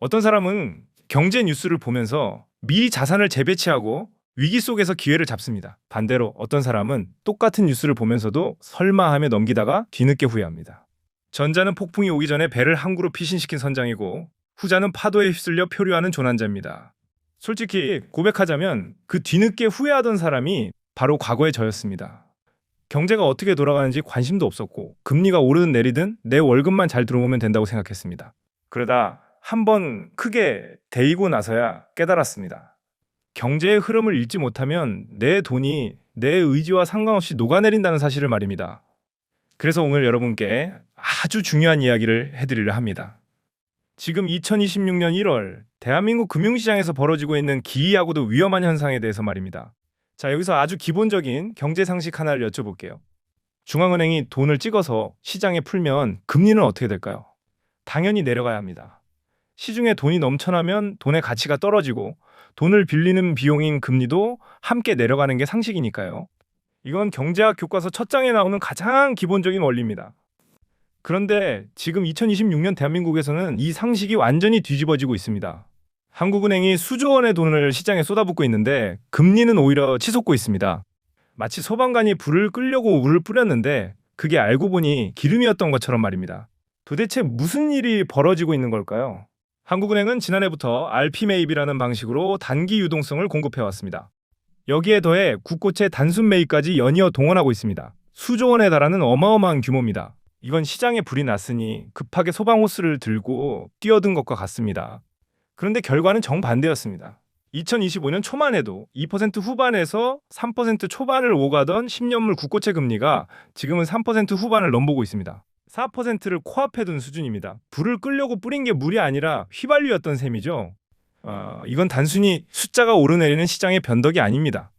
어떤 사람은 경제 뉴스를 보면서 미리 자산을 재배치하고 위기 속에서 기회를 잡습니다. 반대로 어떤 사람은 똑같은 뉴스를 보면서도 설마 하며 넘기다가 뒤늦게 후회합니다. 전자는 폭풍이 오기 전에 배를 항구로 피신시킨 선장이고 후자는 파도에 휩쓸려 표류하는 조난자입니다. 솔직히 고백하자면 그 뒤늦게 후회하던 사람이 바로 과거의 저였습니다. 경제가 어떻게 돌아가는지 관심도 없었고 금리가 오르든 내리든 내 월급만 잘 들어오면 된다고 생각했습니다. 그러다 한번 크게 데이고 나서야 깨달았습니다. 경제의 흐름을 읽지 못하면 내 돈이 내 의지와 상관없이 녹아내린다는 사실을 말입니다. 그래서 오늘 여러분께 아주 중요한 이야기를 해드리려 합니다. 지금 2026년 1월 대한민국 금융시장에서 벌어지고 있는 기이하고도 위험한 현상에 대해서 말입니다. 자, 여기서 아주 기본적인 경제 상식 하나를 여쭤볼게요. 중앙은행이 돈을 찍어서 시장에 풀면 금리는 어떻게 될까요? 당연히 내려가야 합니다. 시중에 돈이 넘쳐나면 돈의 가치가 떨어지고 돈을 빌리는 비용인 금리도 함께 내려가는 게 상식이니까요. 이건 경제학 교과서 첫 장에 나오는 가장 기본적인 원리입니다. 그런데 지금 2026년 대한민국에서는 이 상식이 완전히 뒤집어지고 있습니다. 한국은행이 수조 원의 돈을 시장에 쏟아붓고 있는데 금리는 오히려 치솟고 있습니다. 마치 소방관이 불을 끄려고 물을 뿌렸는데 그게 알고 보니 기름이었던 것처럼 말입니다. 도대체 무슨 일이 벌어지고 있는 걸까요? 한국은행은 지난해부터 RP매입이라는 방식으로 단기 유동성을 공급해왔습니다. 여기에 더해 국고채 단순 매입까지 연이어 동원하고 있습니다. 수조 원에 달하는 어마어마한 규모입니다. 이건 시장에 불이 났으니 급하게 소방호스를 들고 뛰어든 것과 같습니다. 그런데 결과는 정반대였습니다. 2025년 초만 해도 2% 후반에서 3% 초반을 오가던 10년물 국고채 금리가 지금은 3% 후반을 넘보고 있습니다. 4%를 코앞에 둔 수준입니다. 불을 끄려고 뿌린 게 물이 아니라 휘발유였던 셈이죠. 이건 단순히 숫자가 오르내리는 시장의 변덕이 아닙니다.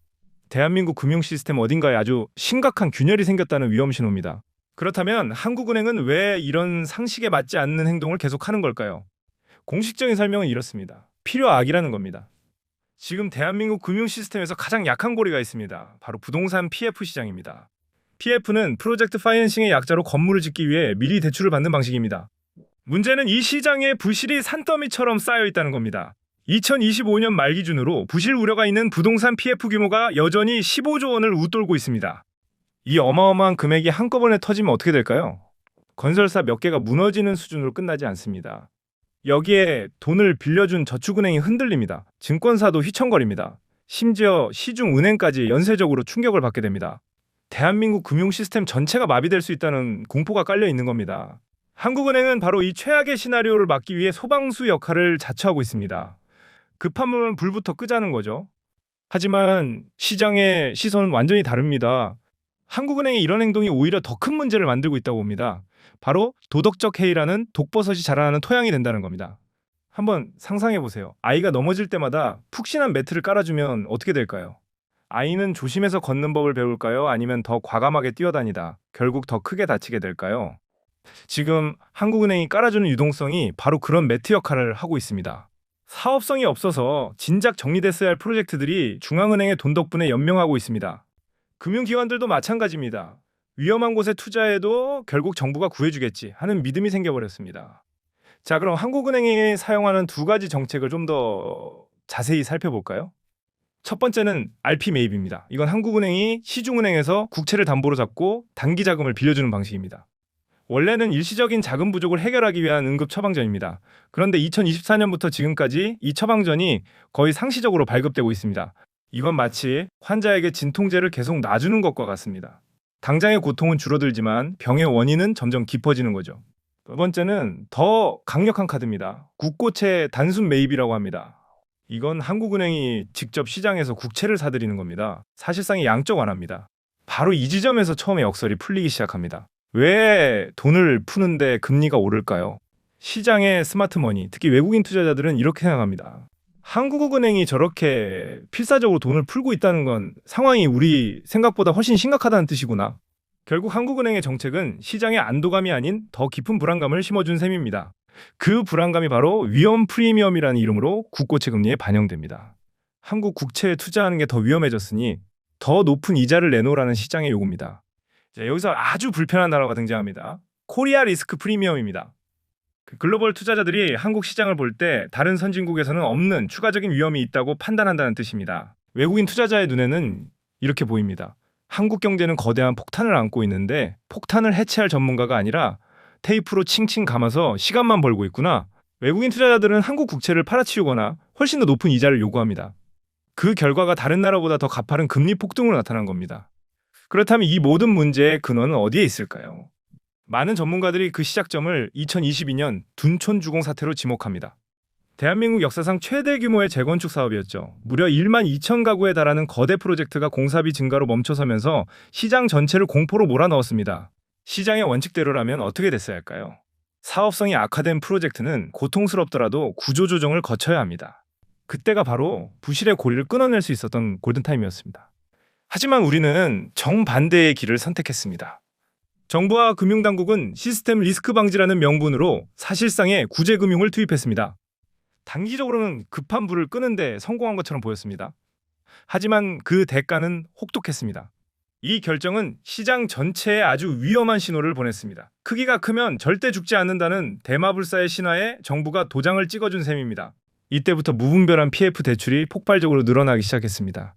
대한민국 금융 시스템 어딘가에 아주 심각한 균열이 생겼다는 위험 신호입니다. 그렇다면 한국은행은 왜 이런 상식에 맞지 않는 행동을 계속하는 걸까요? 공식적인 설명은 이렇습니다. 필요악이라는 겁니다. 지금 대한민국 금융 시스템에서 가장 약한 고리가 있습니다. 바로 부동산 PF 시장입니다. PF는 프로젝트 파이낸싱의 약자로 건물을 짓기 위해 미리 대출을 받는 방식입니다. 문제는 이 시장에 부실이 산더미처럼 쌓여 있다는 겁니다. 2025년 말 기준으로 부실 우려가 있는 부동산 PF 규모가 여전히 15조 원을 웃돌고 있습니다. 이 어마어마한 금액이 한꺼번에 터지면 어떻게 될까요? 건설사 몇 개가 무너지는 수준으로 끝나지 않습니다. 여기에 돈을 빌려준 저축은행이 흔들립니다. 증권사도 휘청거립니다. 심지어 시중은행까지 연쇄적으로 충격을 받게 됩니다. 대한민국 금융 시스템 전체가 마비될 수 있다는 공포가 깔려 있는 겁니다. 한국은행은 바로 이 최악의 시나리오를 막기 위해 소방수 역할을 자처하고 있습니다. 급하면 불부터 끄자는 거죠. 하지만 시장의 시선은 완전히 다릅니다. 한국은행의 이런 행동이 오히려 더 큰 문제를 만들고 있다고 봅니다. 바로 도덕적 해이라는 독버섯이 자라나는 토양이 된다는 겁니다. 한번 상상해 보세요. 아이가 넘어질 때마다 푹신한 매트를 깔아주면 어떻게 될까요? 아이는 조심해서 걷는 법을 배울까요? 아니면 더 과감하게 뛰어다니다 결국 더 크게 다치게 될까요? 지금 한국은행이 깔아주는 유동성이 바로 그런 매트 역할을 하고 있습니다. 사업성이 없어서 진작 정리됐어야 할 프로젝트들이 중앙은행의 돈 덕분에 연명하고 있습니다. 금융기관들도 마찬가지입니다. 위험한 곳에 투자해도 결국 정부가 구해주겠지 하는 믿음이 생겨버렸습니다. 자, 그럼 한국은행이 사용하는 두 가지 정책을 좀 더 자세히 살펴볼까요? 첫 번째는 RP 매입입니다. 이건 한국은행이 시중은행에서 국채를 담보로 잡고 단기 자금을 빌려주는 방식입니다. 원래는 일시적인 자금 부족을 해결하기 위한 응급 처방전입니다. 그런데 2024년부터 지금까지 이 처방전이 거의 상시적으로 발급되고 있습니다. 이건 마치 환자에게 진통제를 계속 놔주는 것과 같습니다. 당장의 고통은 줄어들지만 병의 원인은 점점 깊어지는 거죠. 두 번째는 더 강력한 카드입니다. 국고채 단순 매입이라고 합니다. 이건 한국은행이 직접 시장에서 국채를 사들이는 겁니다. 사실상의 양적 완화입니다. 바로 이 지점에서 처음에 역설이 풀리기 시작합니다. 왜 돈을 푸는데 금리가 오를까요? 시장의 스마트머니, 특히 외국인 투자자들은 이렇게 생각합니다. 한국은행이 저렇게 필사적으로 돈을 풀고 있다는 건 상황이 우리 생각보다 훨씬 심각하다는 뜻이구나. 결국 한국은행의 정책은 시장의 안도감이 아닌 더 깊은 불안감을 심어준 셈입니다. 그 불안감이 바로 위험 프리미엄이라는 이름으로 국고채 금리에 반영됩니다. 한국 국채에 투자하는 게 더 위험해졌으니 더 높은 이자를 내놓으라는 시장의 요구입니다. 자, 여기서 아주 불편한 단어가 등장합니다. 코리아 리스크 프리미엄입니다. 그 글로벌 투자자들이 한국 시장을 볼 때 다른 선진국에서는 없는 추가적인 위험이 있다고 판단한다는 뜻입니다. 외국인 투자자의 눈에는 이렇게 보입니다. 한국 경제는 거대한 폭탄을 안고 있는데 폭탄을 해체할 전문가가 아니라 테이프로 칭칭 감아서 시간만 벌고 있구나. 외국인 투자자들은 한국 국채를 팔아치우거나 훨씬 더 높은 이자를 요구합니다. 그 결과가 다른 나라보다 더 가파른 금리 폭등으로 나타난 겁니다. 그렇다면 이 모든 문제의 근원은 어디에 있을까요? 많은 전문가들이 그 시작점을 2022년 둔촌 주공 사태로 지목합니다. 대한민국 역사상 최대 규모의 재건축 사업이었죠. 무려 1만 2천 가구에 달하는 거대 프로젝트가 공사비 증가로 멈춰서면서 시장 전체를 공포로 몰아넣었습니다. 시장의 원칙대로라면 어떻게 됐어야 할까요? 사업성이 악화된 프로젝트는 고통스럽더라도 구조조정을 거쳐야 합니다. 그때가 바로 부실의 고리를 끊어낼 수 있었던 골든타임이었습니다. 하지만 우리는 정반대의 길을 선택했습니다. 정부와 금융당국은 시스템 리스크 방지라는 명분으로 사실상의 구제금융을 투입했습니다. 단기적으로는 급한 불을 끄는데 성공한 것처럼 보였습니다. 하지만 그 대가는 혹독했습니다. 이 결정은 시장 전체에 아주 위험한 신호를 보냈습니다. 크기가 크면 절대 죽지 않는다는 대마불사의 신화에 정부가 도장을 찍어준 셈입니다. 이때부터 무분별한 PF 대출이 폭발적으로 늘어나기 시작했습니다.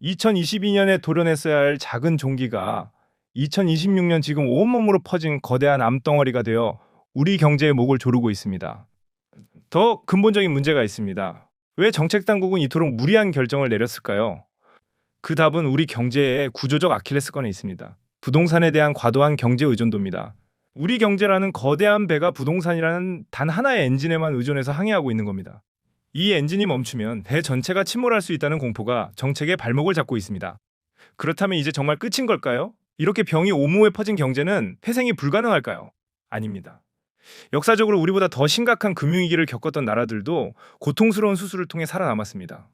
2022년에 도려냈어야 할 작은 종기가 2026년 지금 온몸으로 퍼진 거대한 암덩어리가 되어 우리 경제의 목을 조르고 있습니다. 더 근본적인 문제가 있습니다. 왜 정책당국은 이토록 무리한 결정을 내렸을까요? 그 답은 우리 경제의 구조적 아킬레스건에 있습니다. 부동산에 대한 과도한 경제 의존도입니다. 우리 경제라는 거대한 배가 부동산이라는 단 하나의 엔진에만 의존해서 항해하고 있는 겁니다. 이 엔진이 멈추면 배 전체가 침몰할 수 있다는 공포가 정책의 발목을 잡고 있습니다. 그렇다면 이제 정말 끝인 걸까요? 이렇게 병이 온몸에 퍼진 경제는 회생이 불가능할까요? 아닙니다. 역사적으로 우리보다 더 심각한 금융위기를 겪었던 나라들도 고통스러운 수술을 통해 살아남았습니다.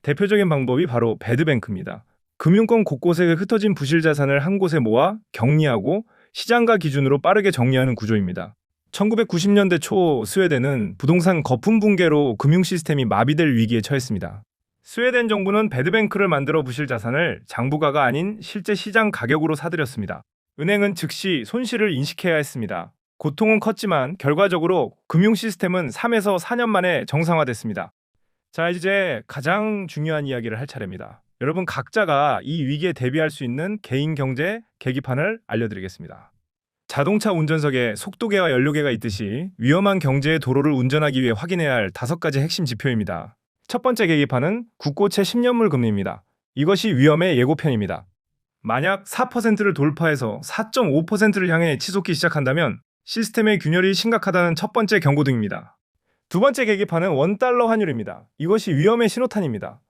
대표적인 방법이 바로 배드뱅크입니다. 금융권 곳곳에 흩어진 부실 자산을 한 곳에 모아 격리하고 시장가 기준으로 빠르게 정리하는 구조입니다. 1990년대 초 스웨덴은 부동산 거품 붕괴로 금융 시스템이 마비될 위기에 처했습니다. 스웨덴 정부는 배드뱅크를 만들어 부실 자산을 장부가가 아닌 실제 시장 가격으로 사들였습니다. 은행은 즉시 손실을 인식해야 했습니다. 고통은 컸지만 결과적으로 금융 시스템은 3에서 4년 만에 정상화됐습니다. 자, 이제 가장 중요한 이야기를 할 차례입니다. 여러분 각자가 이 위기에 대비할 수 있는 개인 경제 계기판을 알려드리겠습니다. 자동차 운전석에 속도계와 연료계가 있듯이 위험한 경제의 도로를 운전하기 위해 확인해야 할 5가지 핵심 지표입니다. 첫 번째 계기판은 국고채 10년물 금리입니다. 이것이 위험의 예고편입니다. 만약 4%를 돌파해서 4.5%를 향해 치솟기 시작한다면 시스템의 균열이 심각하다는 첫 번째 경고등입니다. 두 번째 계기판은 원달러 환율입니다. 이것이 위험의 신호탄입니다.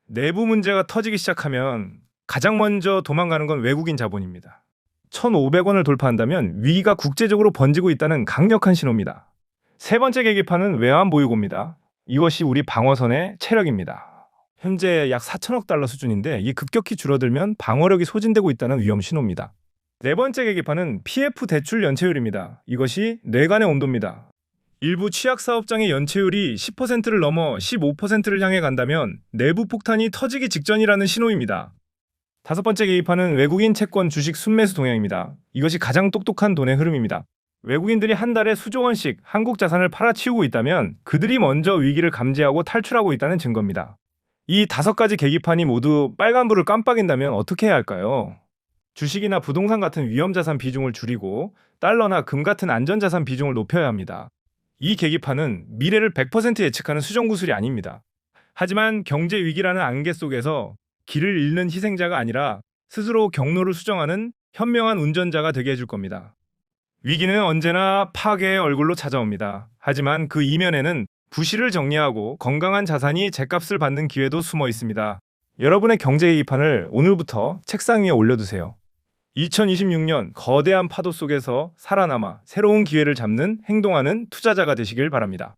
내부 문제가 터지기 시작하면 가장 먼저 도망가는 건 외국인 자본입니다. 1,500원을 돌파한다면 위기가 국제적으로 번지고 있다는 강력한 신호입니다. 세 번째 계기판은 외환 보유고입니다. 이것이 우리 방어선의 체력입니다. 현재 약 4천억 달러 수준인데 이 급격히 줄어들면 방어력이 소진되고 있다는 위험 신호입니다. 네 번째 계기판은 PF 대출 연체율입니다. 이것이 뇌관의 온도입니다. 일부 취약사업장의 연체율이 10%를 넘어 15%를 향해 간다면 내부 폭탄이 터지기 직전이라는 신호입니다. 다섯 번째 계기판은 외국인 채권 주식 순매수 동향입니다. 이것이 가장 똑똑한 돈의 흐름입니다. 외국인들이 한 달에 수조 원씩 한국 자산을 팔아치우고 있다면 그들이 먼저 위기를 감지하고 탈출하고 있다는 증거입니다. 이 5가지 계기판이 모두 빨간불을 깜빡인다면 어떻게 해야 할까요? 주식이나 부동산 같은 위험자산 비중을 줄이고 달러나 금 같은 안전자산 비중을 높여야 합니다. 이 계기판은 미래를 100% 예측하는 수정구슬이 아닙니다. 하지만 경제 위기라는 안개 속에서 길을 잃는 희생자가 아니라 스스로 경로를 수정하는 현명한 운전자가 되게 해줄 겁니다. 위기는 언제나 파괴의 얼굴로 찾아옵니다. 하지만 그 이면에는 부실을 정리하고 건강한 자산이 죗값을 받는 기회도 숨어 있습니다. 여러분의 경제 계기판을 오늘부터 책상 위에 올려두세요. 2026년 거대한 파도 속에서 살아남아 새로운 기회를 잡는 행동하는 투자자가 되시길 바랍니다.